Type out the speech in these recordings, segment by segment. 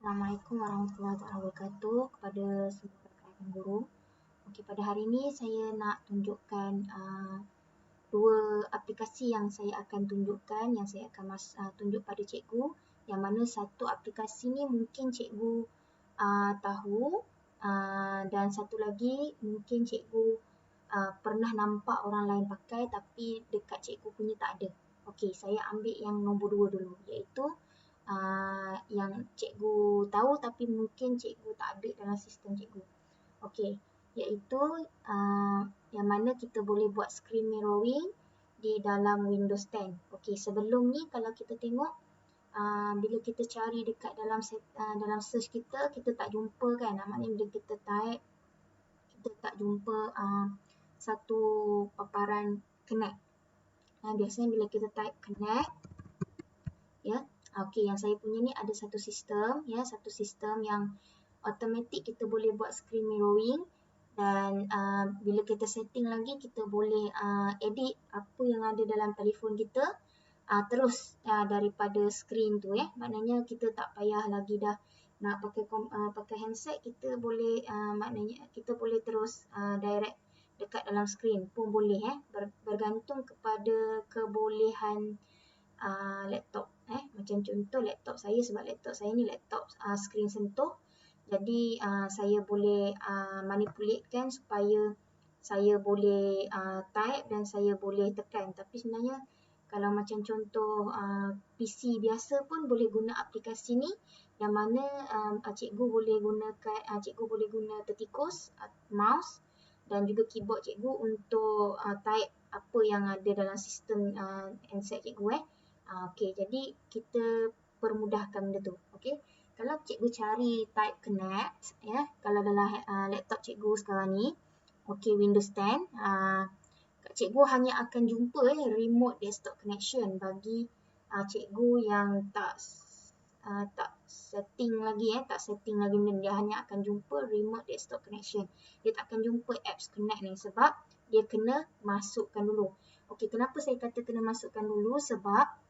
Assalamualaikum warahmatullahi wabarakatuh kepada semua rakan-rakan guru. Okey, pada hari ini saya nak tunjukkan dua aplikasi yang saya akan tunjukkan, yang saya akan tunjuk pada cikgu, yang mana satu aplikasi ni mungkin cikgu tahu dan satu lagi mungkin cikgu pernah nampak orang lain pakai tapi dekat cikgu punya tak ada. Okey, saya ambil yang nombor 2 dulu, iaitu yang cikgu tahu tapi mungkin cikgu tak ada dalam sistem cikgu. Okey, iaitu yang mana kita boleh buat screen mirroring di dalam Windows 10. Okey, sebelum ni kalau kita tengok bila kita cari dekat dalam search kita tak jumpa kan. Maknanya bila kita type kita tak jumpa satu paparan connect. Biasanya bila kita type connect, ya. Okey, yang saya punya ni ada satu sistem, ya, satu sistem yang automatic kita boleh buat screen mirroring dan bila kita setting lagi kita boleh edit apa yang ada dalam telefon kita terus daripada screen tu, ya. Maknanya kita tak payah lagi dah nak pakai handset, kita boleh maknanya kita boleh terus direct dekat dalam screen pun boleh, bergantung kepada kebolehan laptop. Macam contoh laptop saya, sebab laptop saya ni laptop screen sentuh, jadi saya boleh manipulatekan supaya saya boleh type dan saya boleh tekan. Tapi sebenarnya kalau macam contoh PC biasa pun boleh guna aplikasi ni, yang mana cikgu boleh guna tertikus, mouse dan juga keyboard cikgu untuk type apa yang ada dalam sistem handset cikgu. Okey, jadi kita permudahkan benda tu. Okey, kalau cikgu cari type connect, ya, kalau dalam laptop cikgu sekarang ni, okey, Windows 10, cikgu hanya akan jumpa remote desktop connection bagi cikgu yang tak setting lagi, benda, dia hanya akan jumpa remote desktop connection. Dia tak akan jumpa apps connect ni sebab dia kena masukkan dulu. Okey, kenapa saya kata kena masukkan dulu? Sebab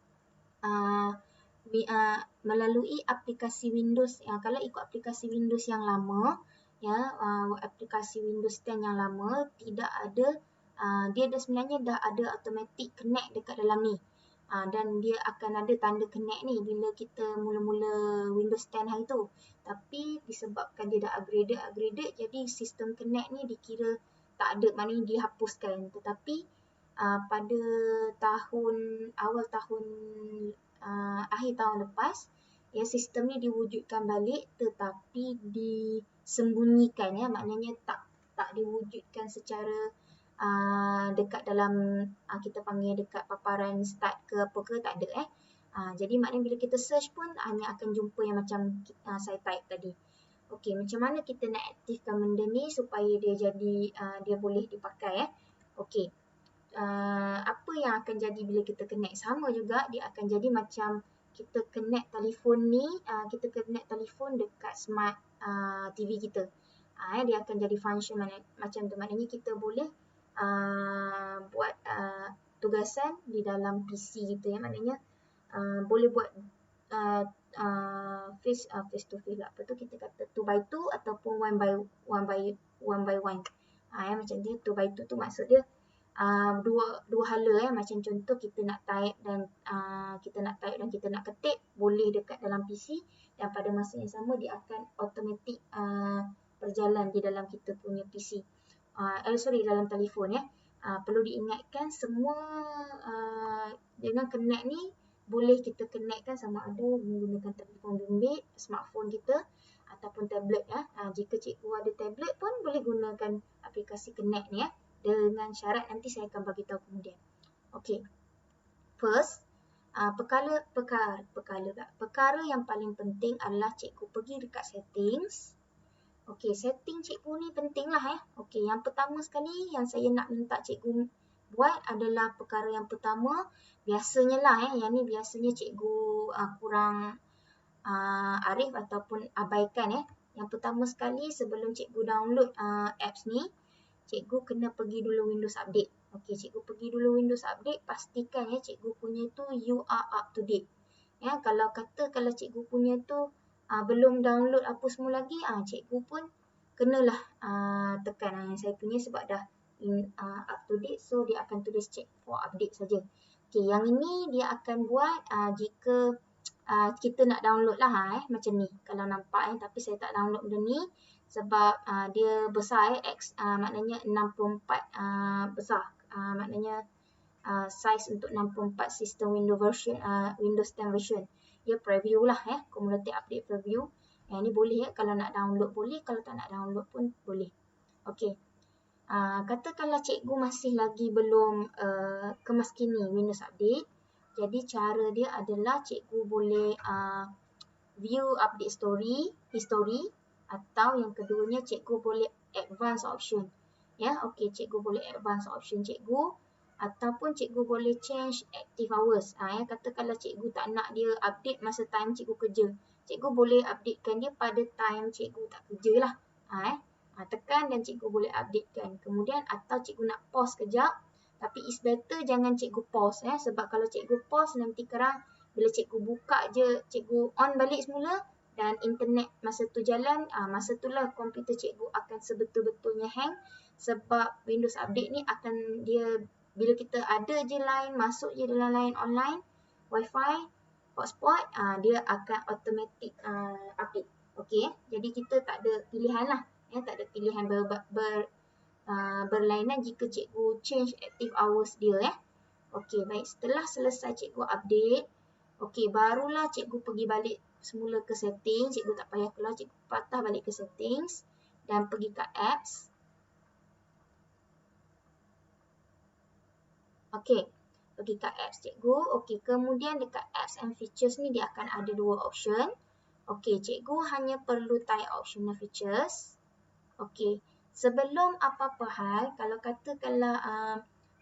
melalui aplikasi Windows, kalau ikut aplikasi Windows yang lama, ya, aplikasi Windows 10 yang lama tidak ada, dia sebenarnya dah ada automatic connect dekat dalam ni. Dan dia akan ada tanda connect ni bila kita mula-mula Windows 10 hari tu. Tapi disebabkan dia dah upgraded, jadi sistem connect ni dikira tak ada, maknanya dihapuskan. Tetapi pada awal tahun akhir tahun lepas, ya, sistem ni diwujudkan balik tetapi disembunyikan, ya, maknanya tak diwujudkan secara dekat dalam kita panggil dekat paparan start ke apa ke, tak ada. Jadi maknanya bila kita search pun hanya akan jumpa yang macam saya type tadi. Okey, macam mana kita nak aktifkan benda ni supaya dia jadi dia boleh dipakai, Okey. Apa yang akan jadi bila kita connect? Sama juga, dia akan jadi macam kita connect telefon ni, kita connect telefon dekat smart TV kita. Dia akan jadi function macam tu. Maknanya kita boleh buat tugasan di dalam PC kita, ya. Maknanya boleh buat face to face lah. Apa tu kita kata 2x2 ataupun 1x1. Macam dia 2x2 tu maksud dia dua hala, macam contoh kita nak type dan kita nak ketik, boleh dekat dalam PC dan pada masa yang sama dia akan automatic berjalan di dalam kita punya PC. Dalam telefon, ya. Perlu diingatkan semua dengan connect ni boleh kita connectkan sama ada menggunakan telefon bimbit, smartphone kita ataupun tablet, ya. Jika cikgu ada tablet pun boleh gunakan aplikasi connect ni, ya, dengan syarat nanti saya akan bagi tahu kemudian. Okey. First, perkara yang paling penting adalah cikgu pergi dekat settings. Okey, setting cikgu ni penting lah, Okey, yang pertama sekali yang saya nak minta cikgu buat adalah perkara yang pertama, biasanya lah, yang ni biasanya cikgu kurang arif ataupun abaikan, Yang pertama sekali sebelum cikgu download apps ni, cikgu kena pergi dulu Windows Update. Okey, cikgu pergi dulu Windows Update, pastikan, cikgu punya tu you are up to date. Kalau cikgu punya tu belum download apa semua lagi, cikgu pun kenalah tekan yang saya punya sebab dah up to date, so dia akan tulis check for update saja. Okey, yang ini dia akan buat jika kita nak download lah macam ni kalau nampak tapi saya tak download benda ni sebab dia besar maknanya 64 besar, maknanya size untuk 64 sistem Windows version, Windows 10 version. Dia preview lah community update preview. Yang ni boleh kalau nak download boleh, kalau tak nak download pun boleh. Okey. Katakanlah cikgu masih lagi belum kemaskini Windows update. Jadi cara dia adalah cikgu boleh view update history atau yang keduanya cikgu boleh advance option. Ya, okey, cikgu boleh advance option cikgu ataupun cikgu boleh change active hours. Katakanlah cikgu tak nak dia update masa time cikgu kerja. Cikgu boleh updatekan dia pada time cikgu tak kerja lah. Tekan dan cikgu boleh updatekan. Kemudian atau cikgu nak pause kejap. Tapi it's better jangan cikgu pause sebab kalau cikgu pause nanti kerang bila cikgu buka je, cikgu on balik semula dan internet masa tu jalan, masa itulah komputer cikgu akan sebetul-betulnya hang sebab Windows update ni akan dia bila kita ada je line, masuk je dalam line online, wifi, hotspot, dia akan automatic update. Okey, jadi kita tak ada pilihan lah. Tak ada pilihan berlainan jika cikgu change active hours dia. Okey, baik. Setelah selesai cikgu update, okey, barulah cikgu pergi balik semula ke setting. Cikgu tak payah keluar, cikgu patah balik ke settings dan pergi ke apps. Okey, pergi ke apps cikgu. Okey, kemudian dekat apps and features ni dia akan ada dua option. Okey, cikgu hanya perlu type optional features. Okey, sebelum apa-apa hal, kalau katakanlah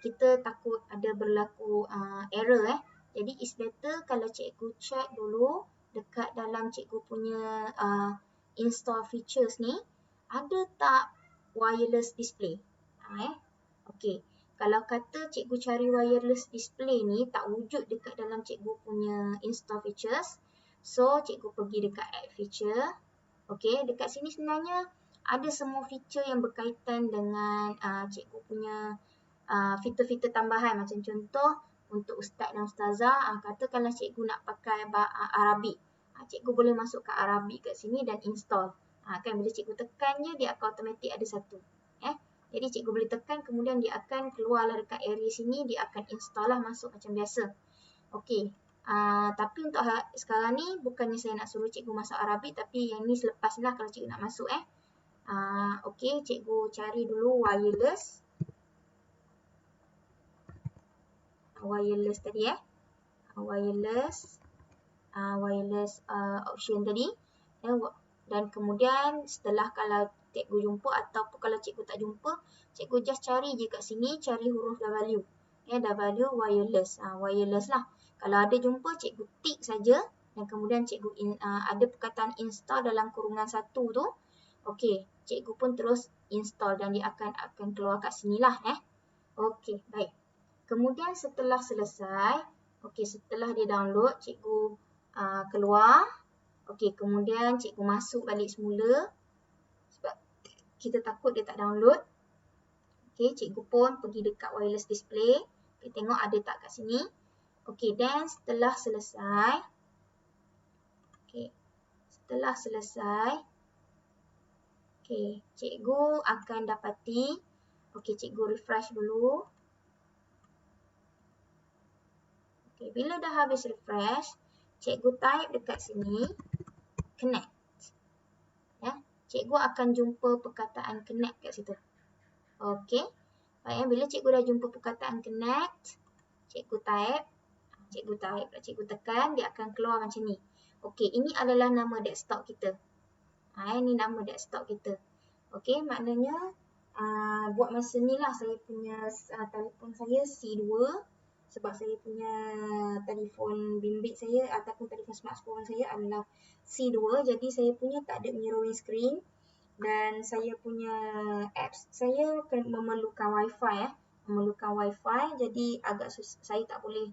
kita takut ada berlaku error jadi it's better kalau cikgu check dulu dekat dalam cikgu punya install features ni ada tak wireless display. Okey, kalau kata cikgu cari wireless display ni tak wujud dekat dalam cikgu punya install features, so cikgu pergi dekat add feature. Okey, dekat sini sebenarnya ada semua feature yang berkaitan dengan cikgu punya fitur-fitur tambahan. Macam contoh untuk ustaz dan ustazah, katakanlah cikgu nak pakai Arabic, cikgu boleh masuk ke Arabic kat sini dan install. Kan bila cikgu tekan je dia akan automatik ada satu. Jadi cikgu boleh tekan kemudian dia akan keluarlah dekat area sini, dia akan install lah masuk macam biasa. Okey. Tapi untuk sekarang ni bukannya saya nak suruh cikgu masuk Arabic, tapi yang ni selepas lah kalau cikgu nak masuk okey, cikgu cari dulu wireless. Wireless tadi wireless option tadi. Dan kemudian setelah kalau cikgu jumpa ataupun kalau cikgu tak jumpa, cikgu just cari je kat sini, cari huruf W. W wireless. Wireless lah. Kalau ada jumpa, cikgu tick saja dan kemudian cikgu ada perkataan install dalam kurungan 1 tu. Okey, cikgu pun terus install dan dia akan keluar kat sinilah Okey, baik. Kemudian setelah selesai, okey, setelah dia download, cikgu keluar. Okey, kemudian cikgu masuk balik semula sebab kita takut dia tak download. Okey, cikgu pun pergi dekat wireless display. Okay, tengok ada tak kat sini. Okey, dan setelah selesai, okey, cikgu akan dapati, okey, cikgu refresh dulu. Okey, bila dah habis refresh, cikgu type dekat sini, connect. Cikgu akan jumpa perkataan connect kat situ. Okey. Baik, bila cikgu dah jumpa perkataan connect, cikgu tekan, dia akan keluar macam ni. Okey, ini adalah nama desktop kita. Ini nama desktop kita. Okey, maknanya buat masa ni lah saya punya telefon saya C2 sebab saya punya telefon bimbit saya ataupun telefon smartphone saya adalah C2, jadi saya punya tak ada mirroring screen dan saya punya apps saya memerlukan wifi jadi agak saya tak boleh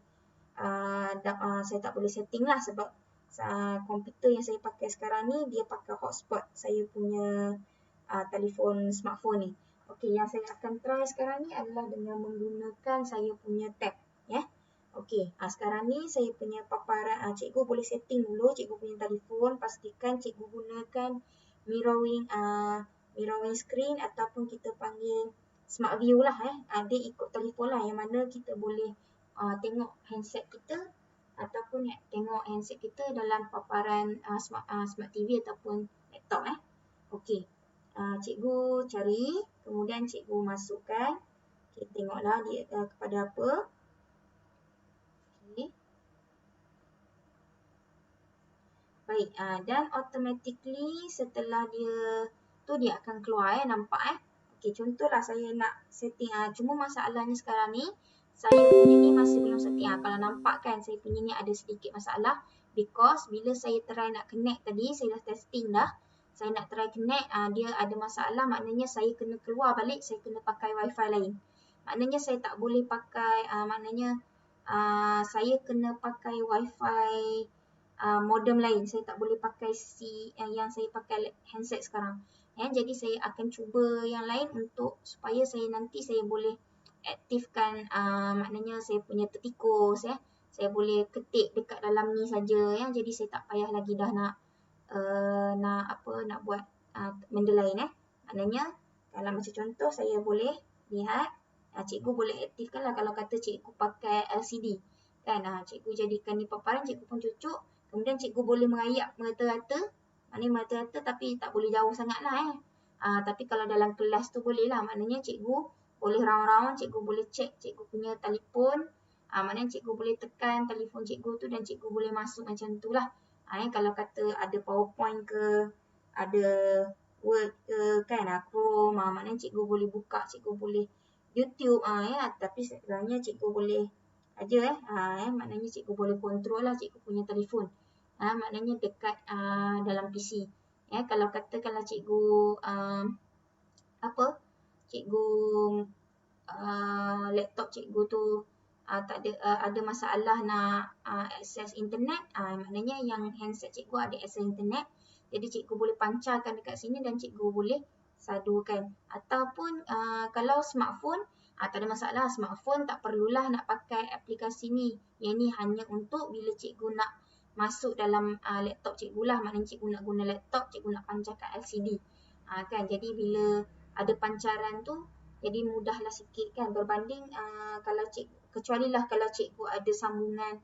setting lah sebab komputer yang saya pakai sekarang ni dia pakai hotspot saya punya telefon smartphone ni. Okey, yang saya akan try sekarang ni adalah dengan menggunakan saya punya tab, ya. Okey, sekarang ni saya punya paparan, cikgu boleh setting dulu cikgu punya telefon, pastikan cikgu gunakan mirroring screen ataupun kita panggil smart view lah, dia ikut telefon lah, yang mana kita boleh tengok handset kita ataupun tengok handset kita dalam paparan smart TV ataupun laptop. Okey, cikgu cari, kemudian cikgu masukkan. Okay, tengoklah dia kepada apa. Okay. Baik, dan automatically setelah dia tu dia akan keluar, nampak. Okey, contohlah saya nak setting, cuma masalahnya sekarang ni saya punya ni masih belum setting. Kalau nampak kan saya punya ni ada sedikit masalah because bila saya try nak connect tadi, saya dah testing dah. Saya nak try connect, dia ada masalah, maknanya saya kena keluar balik, saya kena pakai wifi lain. Maknanya saya tak boleh pakai, saya kena pakai wifi modem lain. Saya tak boleh pakai yang saya pakai handset sekarang. Jadi saya akan cuba yang lain untuk supaya saya nanti saya boleh aktifkan, maknanya saya punya tertikus, saya boleh ketik dekat dalam ni saja, jadi saya tak payah lagi dah nak buat benda lain. Maknanya kalau macam contoh saya boleh lihat, cikgu boleh aktifkan lah kalau kata cikgu pakai LCD kan, cikgu jadikan ni paparan, cikgu pun cucuk, kemudian cikgu boleh mengayap merata-rata, maknanya merata-rata tapi tak boleh jauh sangat lah. Tapi kalau dalam kelas tu boleh lah, maknanya cikgu boleh round-round, cikgu boleh check cikgu punya telefon, maknanya cikgu boleh tekan telefon cikgu tu dan cikgu boleh masuk macam tu lah. Kalau kata ada PowerPoint ke, ada Word ke kan, Chrome, maknanya cikgu boleh buka, cikgu boleh YouTube, tapi sebenarnya cikgu boleh aja maknanya cikgu boleh kontrol lah cikgu punya telefon. Maknanya dekat dalam PC. Kalau katakanlah cikgu cikgu laptop cikgu tu tak ada masalah nak akses internet, maknanya yang handset cikgu ada akses internet, jadi cikgu boleh pancarkan dekat sini dan cikgu boleh sadukan. Ataupun kalau smartphone, tak ada masalah, smartphone tak perlulah nak pakai aplikasi ni. Yang ni hanya untuk bila cikgu nak masuk dalam laptop cikgu lah, maknanya cikgu nak guna laptop, cikgu nak pancarkan LCD. Kan, jadi bila ada pancaran tu jadi mudahlah sikit kan, berbanding kalau kecuali lah kalau cikgu ada sambungan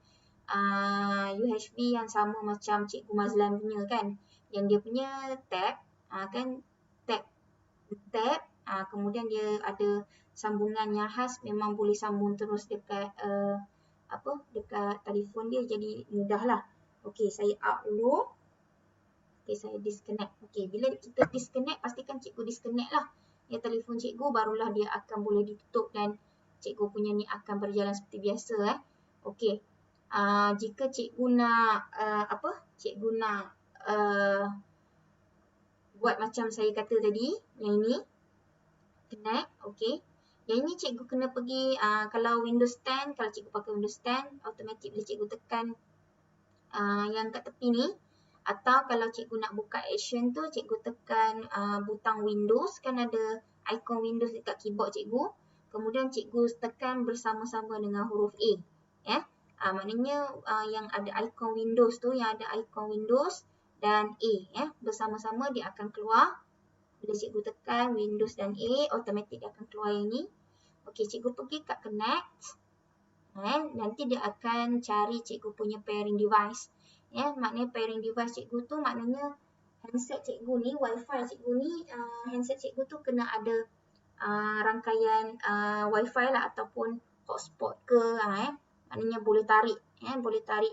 USB yang sama macam cikgu Mazlan punya kan, yang dia punya tab kan, tab kemudian dia ada sambungan yang khas, memang boleh sambung terus dekat dekat telefon dia, jadi mudahlah. Okey, saya up dulu. Okey, saya disconnect. Okey, bila kita disconnect, pastikan cikgu disconnect lah telefon cikgu, barulah dia akan boleh ditutup dan cikgu punya ni akan berjalan seperti biasa. Okey, jika cikgu nak cikgu nak buat macam saya kata tadi, yang ini connect. Okey, yang ini cikgu kena pergi, kalau Windows 10, kalau cikgu pakai Windows 10, automatik bila cikgu tekan yang kat tepi ni, atau kalau cikgu nak buka action tu, cikgu tekan butang Windows, kan ada ikon Windows dekat keyboard cikgu, kemudian cikgu tekan bersama-sama dengan huruf A. Maknanya yang ada ikon Windows tu, yang ada ikon Windows dan A, bersama-sama dia akan keluar. Bila cikgu tekan Windows dan A, automatik dia akan keluar yang ni. Okey, cikgu pergi kat connect. Nanti dia akan cari cikgu punya pairing device. Maknanya pairing device cikgu tu maknanya handset cikgu ni, wifi cikgu ni, handset cikgu tu kena ada rangkaian wifi lah ataupun hotspot ke, maknanya boleh tarik, boleh tarik,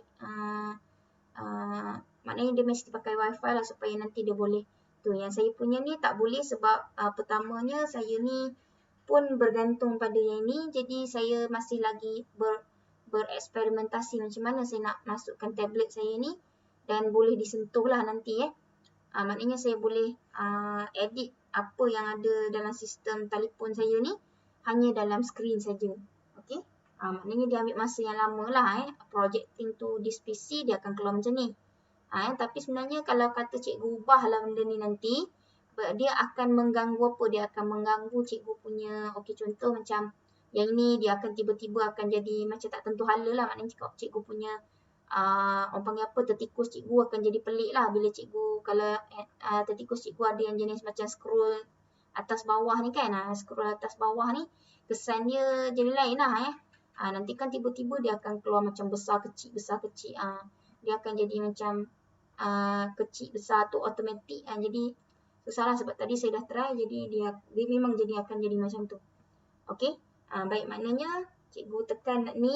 maknanya dia mesti pakai wifi lah supaya nanti dia boleh. Tu yang saya punya ni tak boleh sebab pertamanya saya ni pun bergantung pada yang ni, jadi saya masih lagi bereksperimentasi macam mana saya nak masukkan tablet saya ni dan boleh disentuh lah nanti. Maknanya saya boleh edit apa yang ada dalam sistem telefon saya ni hanya dalam skrin saja. Okey, maknanya dia ambil masa yang lama lah. Projecting to this PC dia akan keluar macam ni. Tapi sebenarnya kalau kata cikgu ubahlah benda ni nanti, dia akan mengganggu apa? Dia akan mengganggu cikgu punya, okey contoh macam yang ini dia akan tiba-tiba akan jadi macam tak tentu hala lah. Maknanya cikgu punya orang panggil apa, tertikus cikgu akan jadi pelik lah bila cikgu, kalau tertikus cikgu ada yang jenis macam scroll atas bawah ni kan, scroll atas bawah ni kesan dia jadi lain lah nanti kan tiba-tiba dia akan keluar macam besar kecil, dia akan jadi macam kecil besar tu automatik jadi susah lah sebab tadi saya dah try, jadi dia memang jadi akan jadi macam tu. Okey, baik, maknanya cikgu tekan ni,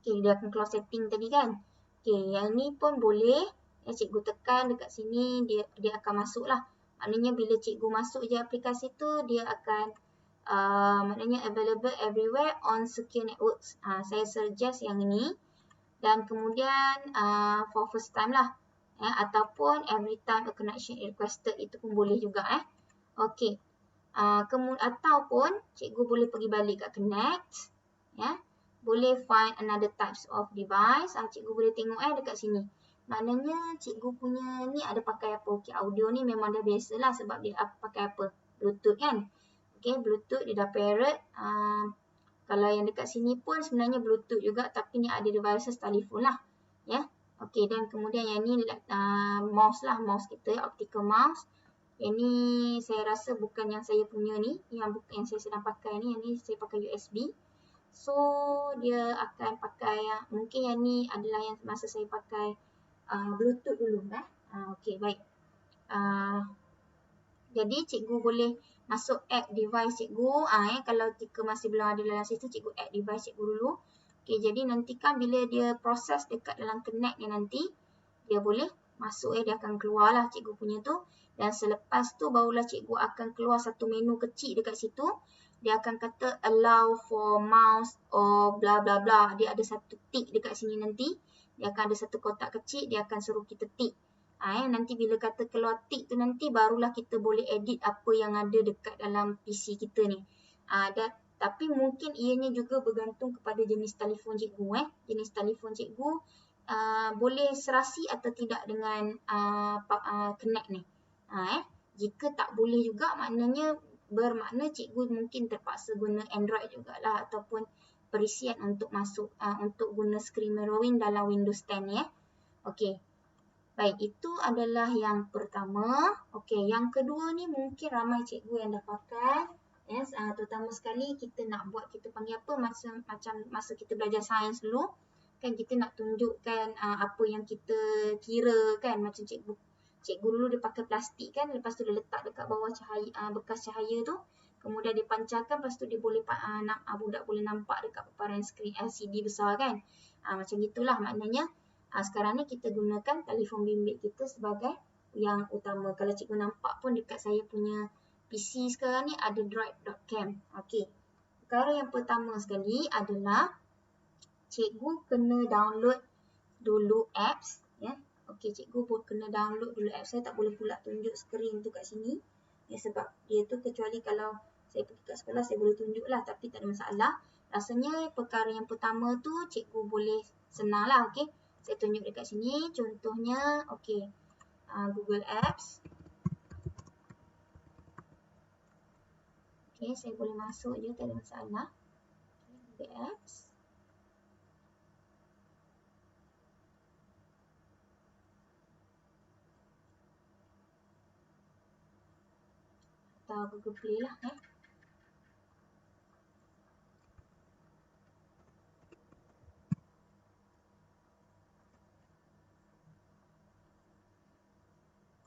okey dia akan keluar setting tadi kan. Okey, yang ni pun boleh cikgu tekan dekat sini, dia akan masuk lah. Maknanya bila cikgu masuk je aplikasi tu, dia akan maknanya available everywhere on secure networks. Saya suggest yang ini. Dan kemudian for first time lah. Ataupun every time a connection is requested, itu pun boleh juga. Okey. Ataupun cikgu boleh pergi balik kat connect. Boleh find another types of device. Cikgu boleh tengok dekat sini. Maknanya cikgu punya ni ada pakai apa. Okey, audio ni memang dah biasa lah sebab dia pakai apa? Bluetooth kan. Okey, Bluetooth dia dah paired. Kalau yang dekat sini pun sebenarnya Bluetooth juga, tapi ni ada devices telefon lah. Okey, dan kemudian yang ni mouse lah, mouse kita, optical mouse. Yang ni saya rasa bukan yang saya punya ni, yang saya sedang pakai ni, yang ni saya pakai USB. So, dia akan pakai, mungkin yang ni adalah yang masa saya pakai Bluetooth dulu. Okey, baik. Jadi cikgu boleh masuk add device cikgu. Kalau jika masih belum ada dalam sistem, cikgu add device cikgu dulu. Okey, jadi nantikan bila dia proses dekat dalam connect ni nanti, dia boleh masuk dia akan keluar lah cikgu punya tu. Dan selepas tu barulah cikgu akan keluar satu menu kecil dekat situ. Dia akan kata allow for mouse or bla bla bla. Dia ada satu tick dekat sini nanti. Dia akan ada satu kotak kecil, dia akan suruh kita tick. Nanti bila kata keluar tick tu nanti barulah kita boleh edit apa yang ada dekat dalam PC kita ni. Tapi mungkin ianya juga bergantung kepada jenis telefon cikgu. Jenis telefon cikgu boleh serasi atau tidak dengan connect ni. Jika tak boleh juga, maknanya bermakna cikgu mungkin terpaksa guna Android jugalah ataupun perisian untuk masuk untuk guna screen mirroring dalam Windows 10 ni. Okey. Baik, itu adalah yang pertama. Okey, yang kedua ni mungkin ramai cikgu yang dah pakai. Terutama sekali kita nak buat, kita panggil apa, macam masa kita belajar sains dulu. Kan kita nak tunjukkan apa yang kita kira kan. Macam cikgu dulu dia pakai plastik kan. Lepas tu dia letak dekat bawah cahaya, bekas cahaya tu. Kemudian dia pancarkan, lepas tu dia boleh, budak boleh nampak dekat paparan skrin LCD besar kan. Macam gitulah maknanya. Sekarang ni kita gunakan telefon bimbit kita sebagai yang utama. Kalau cikgu nampak pun dekat saya punya PC sekarang ni ada droid.cam. Okey. Perkara yang pertama sekali adalah cikgu kena download dulu apps. Okey, cikgu pun kena download dulu apps. Saya tak boleh pula tunjuk skrin tu kat sini. Sebab dia tu, kecuali kalau saya pergi kat sekolah saya boleh tunjuk lah, tapi tak ada masalah. Rasanya perkara yang pertama tu cikgu boleh senang lah. Okey. Saya tunjuk dekat sini, contohnya, okey, Google Apps. Okey, saya boleh masuk je, tak ada masalah. Google Apps. Atau Google Play lah.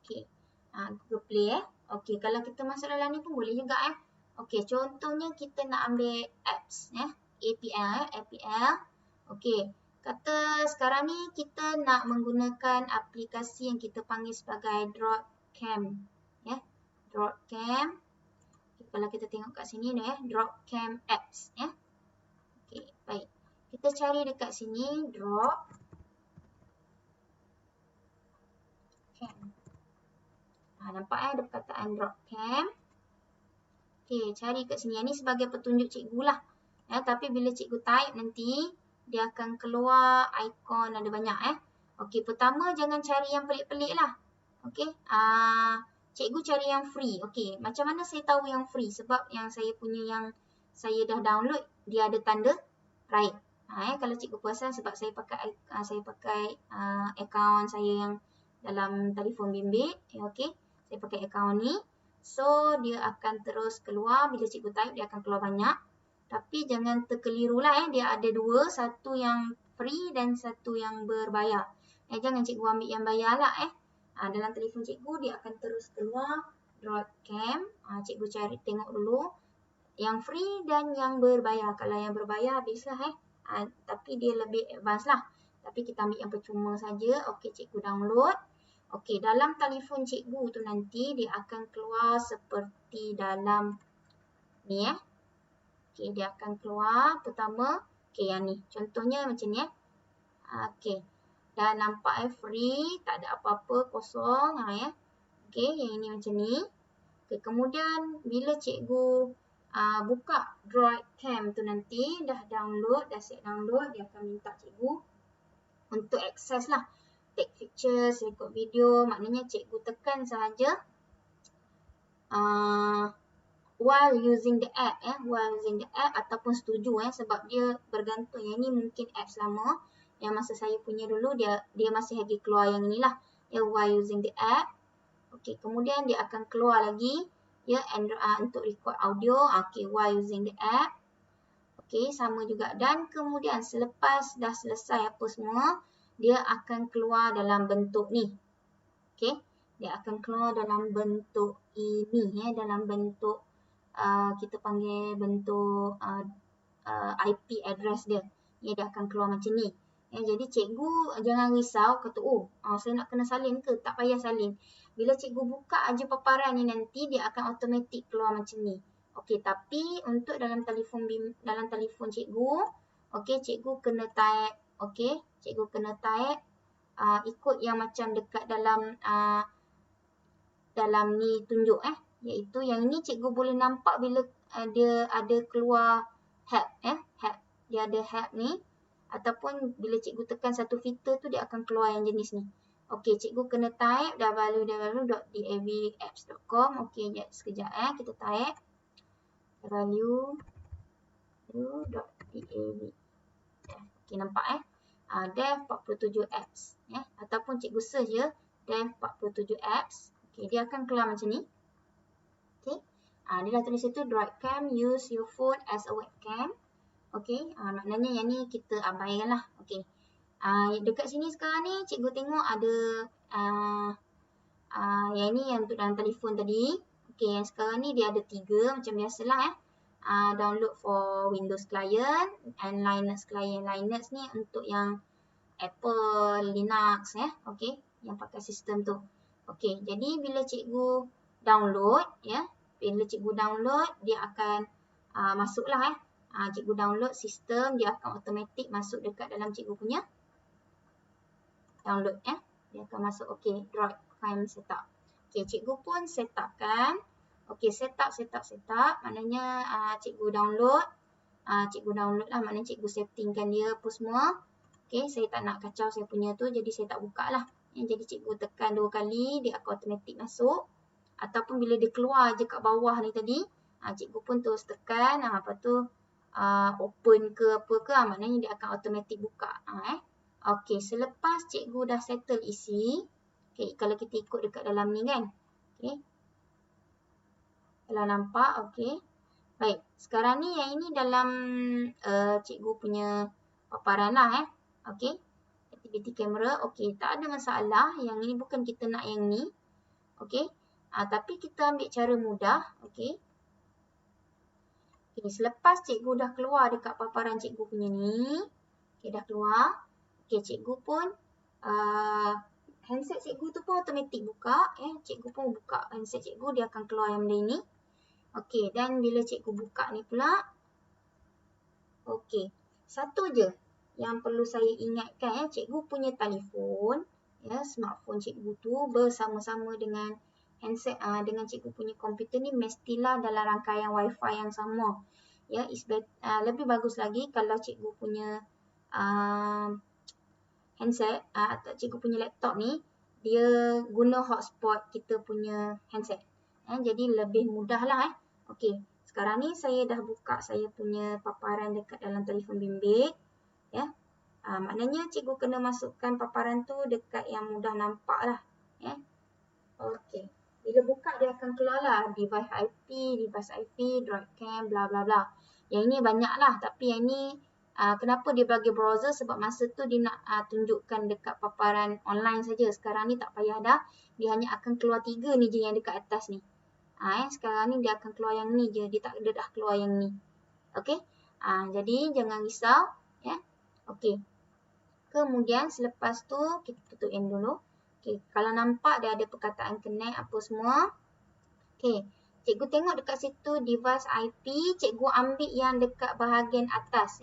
Okey, Google Play Okey, kalau kita masuk dalam ni pun boleh juga Okey, contohnya kita nak ambil apps APL. Okey, kata sekarang ni kita nak menggunakan aplikasi yang kita panggil sebagai droid.cam. Droid.cam. Okay, kalau kita tengok kat sini ni droid.cam apps Okey, baik. Kita cari dekat sini droid.cam. Nampak ada perkataan droid.cam. Okey, cari kat sini. Yang ni sebagai petunjuk cikgu lah. Tapi bila cikgu type nanti, dia akan keluar ikon ada banyak Okey, pertama jangan cari yang pelik-pelik lah. Okey, cikgu cari yang free. Okey, macam mana saya tahu yang free? Sebab yang saya punya yang saya dah download, dia ada tanda right. Kalau cikgu perasan sebab saya pakai akaun saya yang dalam telefon bimbit. Okey, saya pakai akaun ni. So, dia akan terus keluar. Bila cikgu type, dia akan keluar banyak. Tapi jangan terkelirulah. Dia ada dua. Satu yang free dan satu yang berbayar. Jangan cikgu ambil yang bayar lah. Dalam telefon cikgu, dia akan terus keluar Droidcam. Cikgu cari tengok dulu yang free dan yang berbayar. Kalau yang berbayar, habislah. Tapi dia lebih advance lah. Tapi kita ambil yang percuma saja. Okey, cikgu download. Okey, dalam telefon cikgu tu nanti dia akan keluar seperti dalam ni Okey, dia akan keluar pertama. Okey, yang ni. Contohnya macam ni Okey. Dah nampak free, tak ada apa-apa, kosong Okey, yang ini macam ni. Okey, kemudian bila cikgu buka Droidcam tu nanti dah set download, dia akan minta cikgu untuk akses lah. Take pictures, record video, maknanya cikgu tekan sahaja while using the app ataupun setuju sebab dia bergantung. Yang ni mungkin apps lama, yang masa saya punya dulu dia masih lagi keluar yang inilah while using the app. Okey, kemudian dia akan keluar lagi untuk record audio while using the app. Okey, sama juga, dan kemudian selepas dah selesai apa semua, dia akan keluar dalam bentuk ni. Okey, dia akan keluar dalam bentuk ini dalam bentuk kita panggil bentuk IP address dia. Dia akan keluar macam ni. Jadi cikgu jangan risau kata saya nak kena salin ke? Tak payah salin. Bila cikgu buka aja paparan ni nanti dia akan automatik keluar macam ni. Okey, tapi untuk dalam telefon cikgu, okey, cikgu kena type, cikgu kena type ikut yang macam dekat dalam ni tunjuk iaitu yang ni cikgu boleh nampak bila dia ada keluar help dia ada help ni, ataupun bila cikgu tekan satu filter tu dia akan keluar yang jenis ni. Okey, cikgu kena type www.davapps.com. Okey, sekejap kita type www.dav. Okey, nampak Dev 47 apps ataupun cikgu search je Dev 47 apps. Okey, dia akan keluar macam ni. Okey. Dia dah tulis situ Droidcam, use your phone as a webcam. Okey, maknanya yang ni kita abaikanlah. Okey. Dekat sini sekarang ni cikgu tengok ada yang ni yang untuk dalam telefon tadi. Okey, yang sekarang ni dia ada 3 macam biasalah download for Windows client and Linux client. Linux ni untuk yang Apple, Linux okey, yang pakai sistem tu. Okey, jadi bila cikgu download dia akan masuklah cikgu download sistem, dia akan automatik masuk dekat dalam cikgu punya download dia akan masuk. Okey, Droidcam setup. Okey, cikgu pun setup kan. Okey, setup maknanya cikgu download lah, maknanya cikgu settingkan dia apa semua. Okey, saya tak nak kacau saya punya tu, jadi saya tak buka lah. Jadi cikgu tekan 2 kali, dia akan automatik masuk. Ataupun bila dia keluar je kat bawah ni tadi, cikgu pun terus tekan, lepas tu open ke apa ke, maknanya dia akan automatik buka. Okey, selepas cikgu dah settle isi, kalau kita ikut dekat dalam ni kan. Okey. Kalau nampak, okey. Baik, sekarang ni yang ini dalam cikgu punya paparan lah Okey. Activity camera, okey, tak ada masalah. Yang ni bukan kita nak yang ni. Okey. Tapi kita ambil cara mudah, okey. Okey, selepas cikgu dah keluar dekat paparan cikgu punya ni, okey, dah keluar. Okey, cikgu pun handset cikgu tu pun automatik buka cikgu pun buka handset cikgu, dia akan keluar yang benda ni. Okey, dan bila cikgu buka ni pula, okey, satu je yang perlu saya ingatkan cikgu punya telefon smartphone cikgu tu bersama-sama dengan handset dengan cikgu punya komputer ni mestilah dalam rangkaian wifi yang sama. Lebih bagus lagi kalau cikgu punya handset atau cikgu punya laptop ni, dia guna hotspot kita punya handset. Jadi lebih mudah lah. Okey, sekarang ni saya dah buka saya punya paparan dekat dalam telefon bimbit. Ya. Maknanya cikgu kena masukkan paparan tu dekat yang mudah nampak lah. Ya. Okey. Bila buka dia akan keluar lah device IP, Droid Cam, bla bla bla. Yang ini banyak lah, tapi yang ini kenapa dia bagi browser? Sebab masa tu dia nak tunjukkan dekat paparan online saja. Sekarang ni tak payah dah. Dia hanya akan keluar 3 ni je yang dekat atas ni. Sekarang ni dia akan keluar yang ni je. Dia tak ada dah keluar yang ni. Okey. Jadi jangan risau. Ya. Okey. Kemudian selepas tu kita tutup yang dulu. Okey. Kalau nampak dia ada perkataan connect apa semua. Okey. Cikgu tengok dekat situ device IP. Cikgu ambil yang dekat bahagian atas.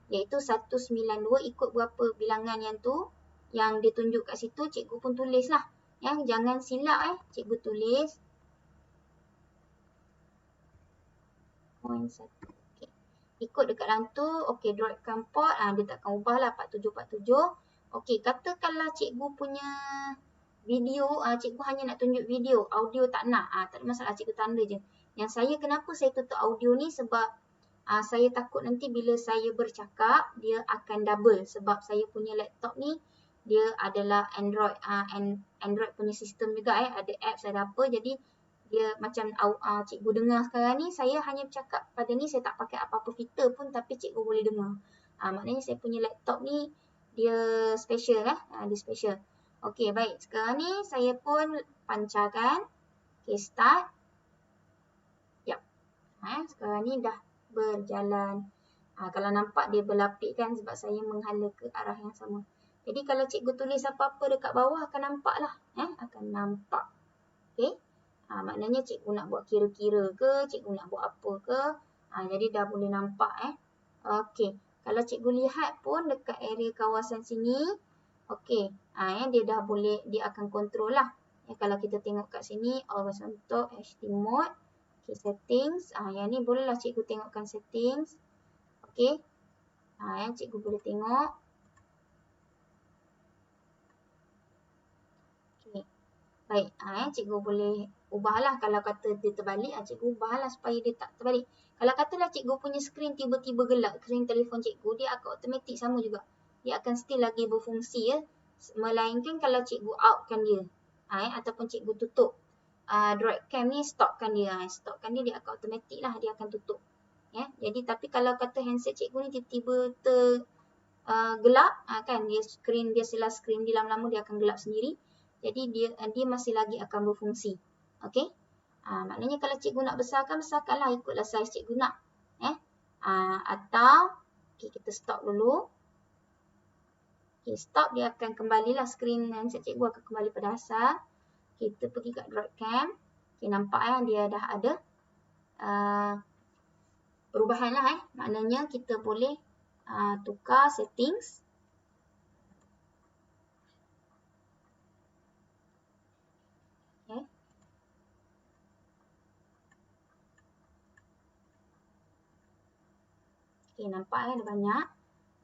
Iaitu 192 ikut berapa bilangan yang tu. Yang dia tunjuk kat situ. Cikgu pun tulis lah. Jangan silap. Cikgu tulis 0.1. Okay. Ikut dekat dalam tu, okey, Droid Cam port, dia takkan ubah lah 4747. Okey, katakanlah cikgu punya video, cikgu hanya nak tunjuk video, audio tak nak, tak ada masalah, cikgu tanda je. Yang saya, kenapa saya tutup audio ni? Sebab saya takut nanti bila saya bercakap, dia akan double. Sebab saya punya laptop ni, dia adalah Android, Android punya sistem juga, ada apps, ada apa, jadi dia macam cikgu dengar sekarang ni, saya hanya bercakap pada ni, saya tak pakai apa-apa filter pun, tapi cikgu boleh dengar. Maknanya saya punya laptop ni, dia special lah. Dia special. Okey, baik. Sekarang ni saya pun pancarkan. Okey, start. Yap. Sekarang ni dah berjalan. Kalau nampak dia berlapik kan, sebab saya menghala ke arah yang sama. Jadi kalau cikgu tulis apa-apa dekat bawah, akan nampak lah. Akan nampak. Okey. Maknanya cikgu nak buat kira-kira ke, cikgu nak buat apa ke. Jadi dah boleh nampak. Okey. Kalau cikgu lihat pun dekat area kawasan sini. Okey. Dia dah boleh, dia akan kontrol lah. Kalau kita tengok kat sini, always on top, HD mode. Okey, settings. Yang ni bolehlah cikgu tengokkan settings. Okey. Cikgu boleh tengok. Okey. Baik. Cikgu boleh ubahlah. Kalau kata dia terbalik, cikgu ubahlah supaya dia tak terbalik. Kalau katalah cikgu punya skrin tiba-tiba gelap, skrin telefon cikgu, dia akan automatik sama juga. Dia akan still lagi berfungsi. Melainkan kalau cikgu outkan dia. Ataupun cikgu tutup. Droid Cam ni stopkan dia. Stopkan dia, dia akan automatik lah. Dia akan tutup. Jadi tapi kalau kata handset cikgu ni tiba-tiba gelap, kan dia skrin dia selah skrin dia lama-lama dia akan gelap sendiri. Jadi dia masih lagi akan berfungsi. Okey. Maknanya kalau cikgu nak besarkanlah, ikutlah saiz cikgu nak. Atau okay, kita stop dulu. Okay, stop, dia akan kembalilah skrin handset cikgu akan kembali pada asal. Kita pergi kat Droid Cam. Okay, nampak dia dah ada perubahan lah. Maknanya kita boleh tukar settings. Okay. Okay, nampak ada banyak.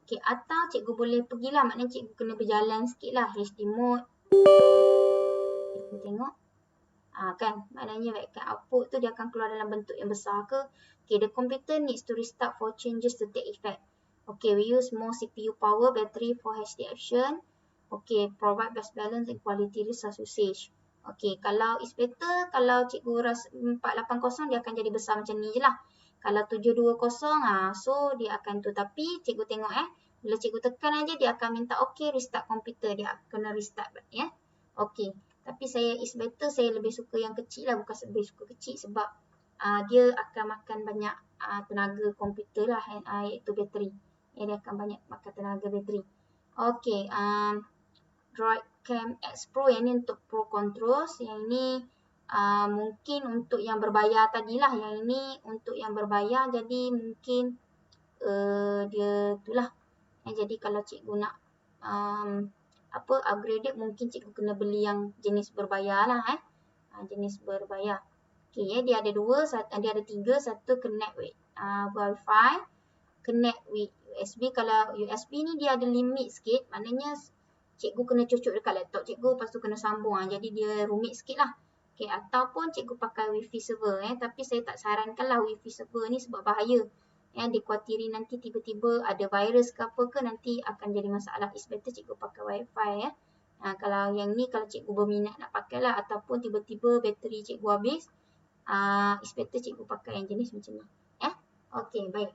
Okay, atau cikgu boleh pergilah, maknanya cikgu kena berjalan sikit lah. HD mode. Kita tengok. Kan, maknanya webcam output tu dia akan keluar dalam bentuk yang besar ke. Okay, the computer needs to restart for changes to take effect. Okay, we use more CPU power, battery for HD action. Okay, provide best balance and quality resource usage. Okay, kalau is better, kalau cikgu rasa 480 dia akan jadi besar macam ni je lah. Kalau 720, so dia akan tu. Tapi cikgu tengok bila cikgu tekan aja dia akan minta okay restart komputer. Dia kena restart ya. Okay. Tapi saya is better, saya lebih suka yang kecil lah. Bukan lebih suka kecil sebab dia akan makan banyak tenaga komputer lah. Iaitu bateri. Dia akan banyak makan tenaga bateri. Okay. Droid Cam X Pro yang ni untuk Pro Controls. Yang ni mungkin untuk yang berbayar tadilah. Yang ini untuk yang berbayar. Jadi mungkin dia itulah. Jadi kalau cikgu nak upgraded, mungkin cikgu kena beli yang jenis berbayar lah. Jenis berbayar. Okay, dia ada dua, dia ada tiga. Satu connect with Wi-Fi, connect with USB. Kalau USB ni dia ada limit sikit. Maknanya cikgu kena cucuk dekat laptop cikgu, lepas tu kena sambung. Jadi dia rumit sikit lah. Okay, ataupun cikgu pakai wifi server. Tapi saya tak sarankan lah wifi server ni sebab bahaya. Dikhawatiri nanti tiba-tiba ada virus ke apa ke, nanti akan jadi masalah. It's better cikgu pakai wifi. Kalau yang ni, kalau cikgu berminat nak pakai lah, ataupun tiba-tiba bateri cikgu habis, it's better cikgu pakai yang jenis macam ni. Okay, baik.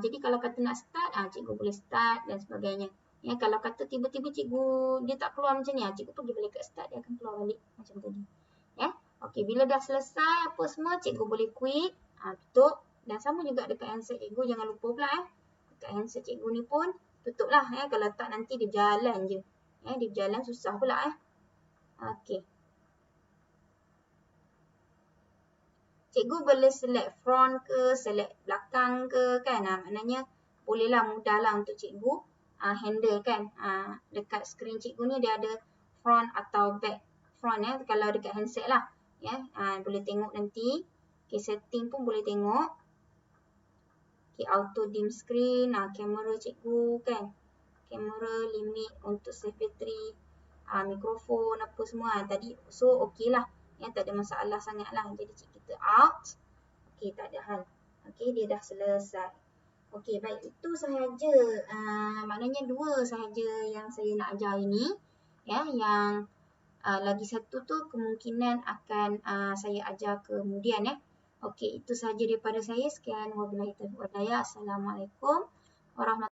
Jadi kalau kata nak start, cikgu boleh start dan sebagainya. Kalau kata tiba-tiba cikgu dia tak keluar macam ni, cikgu pergi balik kat start, dia akan keluar balik macam tadi. Okay, bila dah selesai apa semua, cikgu boleh quit, tutup. Dan sama juga dekat handset cikgu, jangan lupa pula dekat handset cikgu ni pun tutup lah. Kalau tak nanti dia berjalan je. Dia berjalan susah pula. Okay. Cikgu boleh select front ke, select belakang ke kan. Maknanya bolehlah mudahlah untuk cikgu handle kan. Dekat skrin cikgu ni dia ada front atau back. Front kalau dekat handset lah. Boleh tengok nanti. Okay, setting pun boleh tengok. Okay, auto dim screen, kamera cikgu kan. Kamera, limit untuk save battery, mikrofon apa semua tadi. So okey lah. Tak ada masalah sangat lah. Jadi kita out. Okey, tak ada hal. Okey, dia dah selesai. Okey, baik. Itu sahaja. Maknanya 2 sahaja yang saya nak ajar ini. Yang lagi satu tu kemungkinan akan saya ajar kemudian. Okey, itu sahaja daripada saya. Sekian wabillahi taufiq wal hidayah. Assalamualaikum warahmatullahi wabarakatuh.